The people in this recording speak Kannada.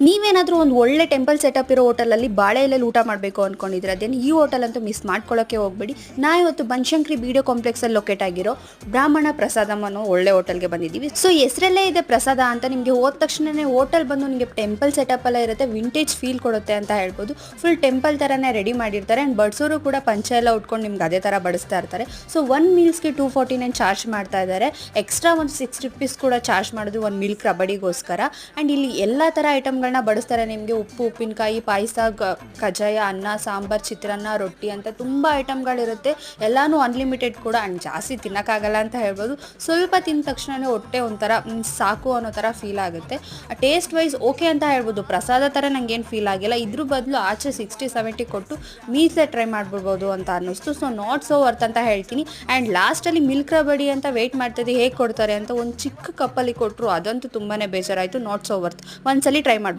ನೀವೇನಾದರೂ ಒಂದು ಒಳ್ಳೆ ಟೆಂಪಲ್ ಸೆಟಪ್ ಇರೋ ಹೋಟೆಲಲ್ಲಿ ಬಾಳೆ ಎಲೆಯಲ್ಲಿ ಊಟ ಮಾಡಬೇಕು ಅಂದ್ಕೊಂಡಿದ್ರೆ ಅದೇನು ಈ ಹೋಟೆಲ್ ಅಂತೂ ಮಿಸ್ ಮಾಡ್ಕೊಳ್ಳೋಕ್ಕೆ ಹೋಗ್ಬೇಡಿ. ನಾ ಇವತ್ತು ಬನಶಂಕರಿ ಬಿಡಿಯೋ ಕಾಂಪ್ಲೆಕ್ಸಲ್ಲಿ ಲೊಕೇಟ್ ಆಗಿರೋ ಬ್ರಾಹ್ಮಣ ಪ್ರಸಾದಂ ಅನ್ನೋ ಒಳ್ಳೆ ಹೋಟೆಲ್ಗೆ ಬಂದಿದ್ದೀವಿ. ಸೊ ಹೆಸರಲ್ಲೇ ಇದೆ ಪ್ರಸಾದ ಅಂತ. ನಿಮಗೆ ಹೋದ ತಕ್ಷಣನೇ ಹೋಟೆಲ್ ಬಂದು ನಿಮಗೆ ಟೆಂಪಲ್ ಸೆಟಪ್ ಎಲ್ಲ ಇರುತ್ತೆ, ವಿಂಟೇಜ್ ಫೀಲ್ ಕೊಡುತ್ತೆ ಅಂತ ಹೇಳ್ಬೋದು. ಫುಲ್ ಟೆಂಪಲ್ ಥರನೇ ರೆಡಿ ಮಾಡಿರ್ತಾರೆ ಆ್ಯಂಡ್ ಬಡಿಸೋರು ಕೂಡ ಪಂಚ ಎಲ್ಲ ಉಟ್ಕೊಂಡು ನಿಮ್ಗೆ ಅದೇ ಥರ ಬಡಿಸ್ತಾ ಇರ್ತಾರೆ. ಸೊ ಒನ್ ಮೀಲ್ಸ್ಗೆ 249 ಚಾರ್ಜ್ ಮಾಡ್ತಾ ಇದ್ದಾರೆ. ಎಕ್ಸ್ಟ್ರಾ ಒಂದು 6 ರೂಪೀಸ್ ಕೂಡ ಚಾರ್ಜ್ ಮಾಡೋದು ಒಂದು ಮಿಲ್ಕ್ ರಬಡಿಗೋಸ್ಕರ. ಆ್ಯಂಡ್ ಇಲ್ಲಿ ಎಲ್ಲ ಥರ ಐಟಮ್ಗಳನ್ನ ಬಡಿಸ್ತಾರೆ ನಿಮಗೆ. ಉಪ್ಪು ಉಪ್ಪಿನಕಾಯಿ, ಪಾಯಸ, ಕಜ್ಜಾಯ, ಅನ್ನ, ಸಾಂಬಾರು, ಚಿತ್ರಾನ್ನ, ರೊಟ್ಟಿ ಅಂತ ತುಂಬ ಐಟಮ್ಗಳಿರುತ್ತೆ. ಎಲ್ಲನೂ ಅನ್ಲಿಮಿಟೆಡ್ ಕೂಡ. ಆ್ಯಂಡ್ ಜಾಸ್ತಿ ತಿನ್ನೋಕ್ಕಾಗಲ್ಲ ಅಂತ ಹೇಳ್ಬೋದು. ಸ್ವಲ್ಪ ತಿಂದ ತಕ್ಷಣವೇ ಹೊಟ್ಟೆ ಒಂಥರ ಸಾಕು ಅನ್ನೋ ಥರ ಫೀಲ್ ಆಗುತ್ತೆ. ಟೇಸ್ಟ್ ವೈಸ್ ಓಕೆ ಅಂತ ಹೇಳ್ಬೋದು. ಪ್ರಸಾದ ಥರ ನನಗೇನು ಫೀಲ್ ಆಗಿಲ್ಲ. ಇದ್ರ ಬದಲು ಆಚೆ 60-70 ಕೊಟ್ಟು ಮೀಸೆ ಟ್ರೈ ಮಾಡ್ಬಿಡ್ಬೋದು ಅಂತ ಅನ್ನಿಸ್ತು. ಸೊ ನಾಟ್ ಸೋ ವರ್ತ್ ಅಂತ ಹೇಳ್ತೀನಿ. ಆ್ಯಂಡ್ ಲಾಸ್ಟಲ್ಲಿ ಮಿಲ್ಕ್ ರಬಡಿ ಅಂತ ವೆಯ್ಟ್ ಮಾಡ್ತಿದ್ದೆ ಹೇಗೆ ಕೊಡ್ತಾರೆ ಅಂತ. ಒಂದು ಚಿಕ್ಕ ಕಪ್ಪಲ್ಲಿ ಕೊಟ್ಟರು, ಅದಂತೂ ತುಂಬಾ ಬೇಜಾರಾಯಿತು. Not so worth. ಒಂದ್ಸಲಿ ಟ್ರೈ ಮಾಡ್ಬೋದು.